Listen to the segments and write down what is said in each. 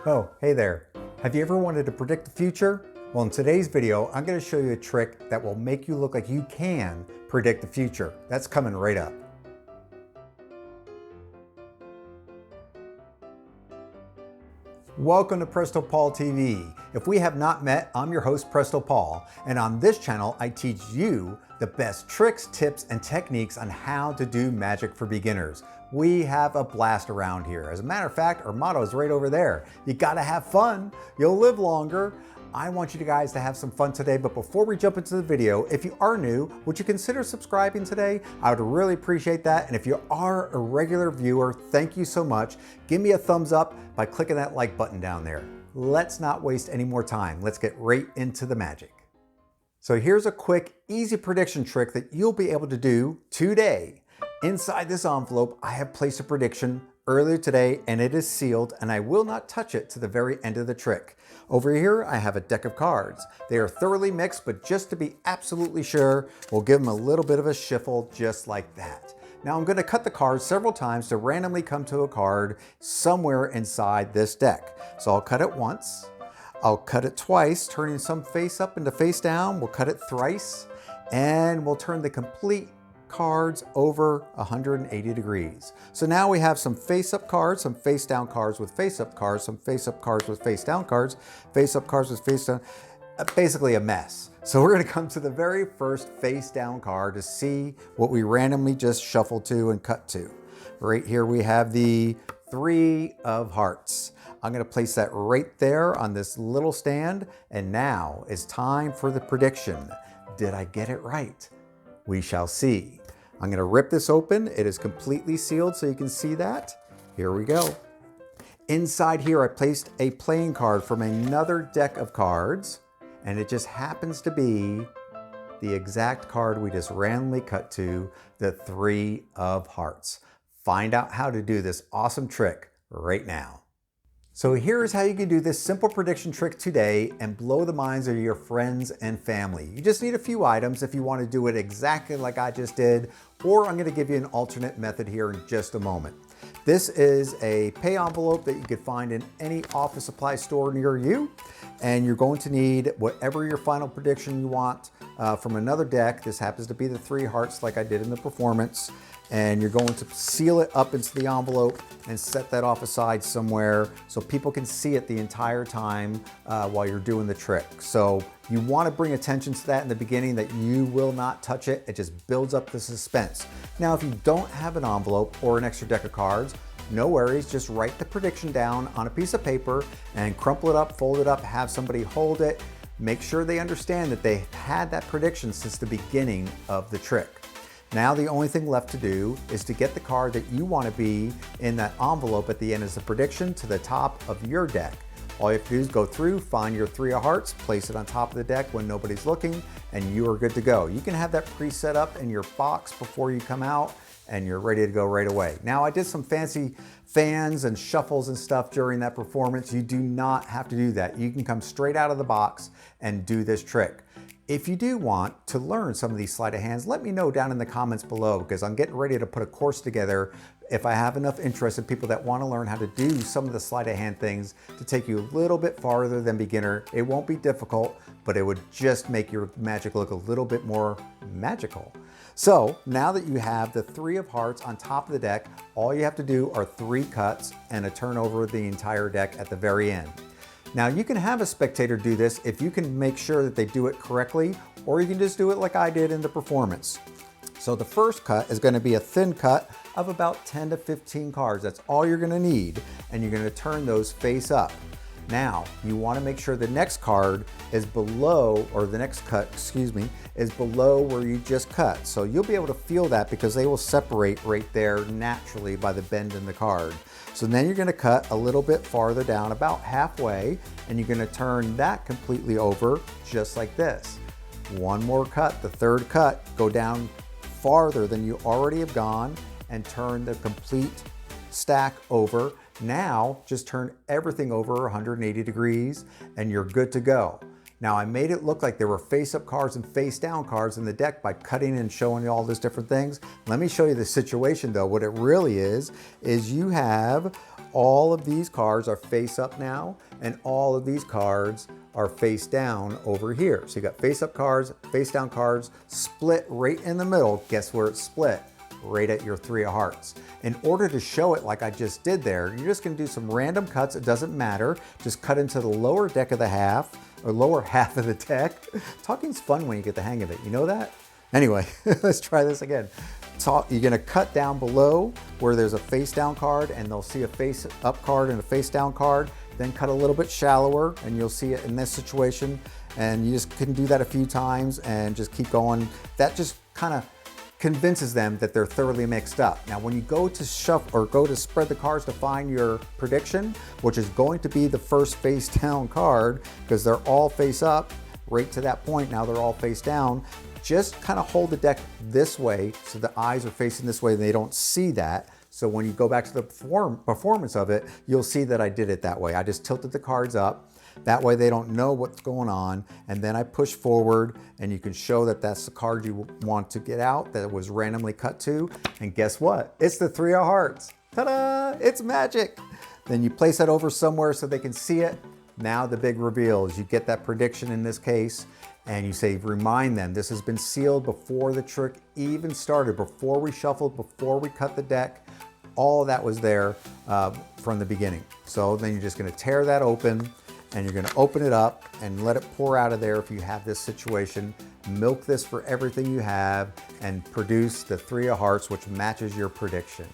Oh, hey there. Have you ever wanted to predict the future? Well, in today's video, I'm going to show you a trick that will make you look like you can predict the future. That's coming right up. Welcome to Presto Paul TV. If we have not met, I'm your host, Presto Paul, and on this channel, I teach you the best tricks, tips, and techniques on how to do magic for beginners. We have a blast around here. As a matter of fact, our motto is right over there. You gotta have fun, you'll live longer. I want you guys to have some fun today, but before we jump into the video, if you are new, would you consider subscribing today? I would really appreciate that. And if you are a regular viewer, thank you so much. Give me a thumbs up by clicking that like button down there. Let's not waste any more time. Let's get right into the magic. So here's a quick, easy prediction trick that you'll be able to do today. Inside this envelope, I have placed a prediction earlier today and it is sealed and I will not touch it to the very end of the trick. Over here, I have a deck of cards. They are thoroughly mixed, but just to be absolutely sure, we'll give them a little bit of a shuffle just like that. Now I'm going to cut the cards several times to randomly come to a card somewhere inside this deck. So I'll cut it once, I'll cut it twice, turning some face up into face down. We'll cut it thrice, and we'll turn the complete cards over 180 degrees. So now we have some face-up cards, some face-down cards with face-up cards, some face-up cards with face-down cards, face-up cards with face-down, basically a mess. So we're going to come to the very first face-down card to see what we randomly just shuffled to and cut to. Right here we have the 3 of hearts. I'm going to place that right there on this little stand, and now it's time for the prediction. Did I get it right? We shall see. I'm going to rip this open. It is completely sealed so you can see that. Here we go. Inside here I placed a playing card from another deck of cards, and it just happens to be the exact card we just randomly cut to, the 3 of hearts. Find out how to do this awesome trick right now. So here's how you can do this simple prediction trick today and blow the minds of your friends and family. You just need a few items if you want to do it exactly like I just did, or I'm going to give you an alternate method here in just a moment. This is a pay envelope that you could find in any office supply store near you, and you're going to need whatever your final prediction you want from another deck. This happens to be the 3 hearts like I did in the performance. And you're going to seal it up into the envelope and set that off aside somewhere so people can see it the entire time while you're doing the trick. So you want to bring attention to that in the beginning, that you will not touch it. It just builds up the suspense. Now, if you don't have an envelope or an extra deck of cards, no worries, just write the prediction down on a piece of paper and crumple it up, fold it up, have somebody hold it. Make sure they understand that they had that prediction since the beginning of the trick. Now the only thing left to do is to get the card that you want to be in that envelope at the end as a prediction to the top of your deck. All you have to do is go through, find your 3 of hearts, place it on top of the deck when nobody's looking, and you are good to go. You can have that pre-set up in your box before you come out, and you're ready to go right away. Now I did some fancy fans and shuffles and stuff during that performance. You do not have to do that. You can come straight out of the box and do this trick. If you do want to learn some of these sleight of hands, let me know down in the comments below, because I'm getting ready to put a course together if I have enough interest in people that want to learn how to do some of the sleight of hand things to take you a little bit farther than beginner. It won't be difficult, but it would just make your magic look a little bit more magical. So now that you have the 3 of hearts on top of the deck, all you have to do are 3 cuts and a turn over the entire deck at the very end. Now you can have a spectator do this if you can make sure that they do it correctly, or you can just do it like I did in the performance. So the first cut is going to be a thin cut of about 10 to 15 cards. That's all you're going to need, and you're going to turn those face up. Now you want to make sure the next card is below, or the next cut, excuse me, is below where you just cut. So you'll be able to feel that because they will separate right there naturally by the bend in the card. So then you're going to cut a little bit farther down, about halfway, and you're going to turn that completely over just like this. One more cut, the 3rd cut, go down farther than you already have gone and turn the complete stack over. Now just turn everything over 180 degrees and you're good to go. Now I made it look like there were face-up cards and face-down cards in the deck by cutting and showing you all these different things. Let me show you the situation though. What it really is you have all of these cards are face up now, and all of these cards are face down over here. So you got face up cards, face down cards, split right in the middle. Guess where it's split? Right at your 3 of hearts. In order to show it like I just did there, you're just gonna do some random cuts. It doesn't matter. Just cut into the lower deck of the half, or lower half of the deck. Talking's fun when you get the hang of it. You know that? Anyway, let's try this again. You're gonna cut down below where there's a face down card, and they'll see a face up card and a face down card. Then cut a little bit shallower, and you'll see it in this situation. And you just can do that a few times and just keep going. That just kind of convinces them that they're thoroughly mixed up. Now, when you go to shuffle or go to spread the cards to find your prediction, which is going to be the first face down card, because they're all face up right to that point. Now they're all face down. Just kind of hold the deck this way so the eyes are facing this way and they don't see that. So when you go back to the performance of it, you'll see that I did it that way. I just tilted the cards up. That way they don't know what's going on. And then I push forward, and you can show that that's the card you want to get out that it was randomly cut to. And guess what? It's the 3 of hearts. Ta-da! It's magic. Then you place that over somewhere so they can see it. Now the big reveal is you get that prediction in this case, and you say, remind them, this has been sealed before the trick even started, before we shuffled, before we cut the deck. All of that was there from the beginning. So then you're just gonna tear that open, and you're gonna open it up and let it pour out of there if you have this situation. Milk this for everything you have and produce the 3 of hearts, which matches your prediction.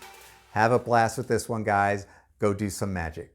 Have a blast with this one, guys. Go do some magic.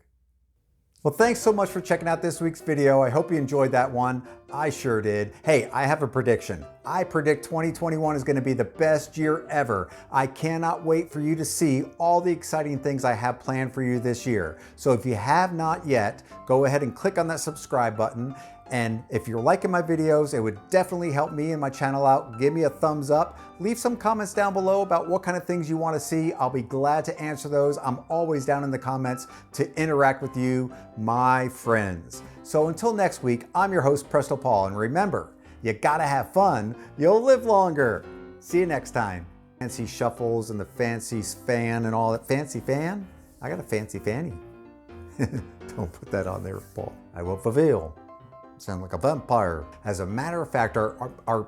Well, thanks so much for checking out this week's video. I hope you enjoyed that one. I sure did. Hey, I have a prediction. I predict 2021 is going to be the best year ever. I cannot wait for you to see all the exciting things I have planned for you this year. So if you have not yet, go ahead and click on that subscribe button. And if you're liking my videos, it would definitely help me and my channel out. Give me a thumbs up. Leave some comments down below about what kind of things you want to see. I'll be glad to answer those. I'm always down in the comments to interact with you, my friends. So until next week, I'm your host, Presto Paul. And remember, you gotta have fun. You'll live longer. See you next time. Fancy shuffles and the fancy fan and all that. Fancy fan? I got a fancy fanny. Don't put that on there, Paul. I will fulfill. Sound like a vampire. As a matter of fact, our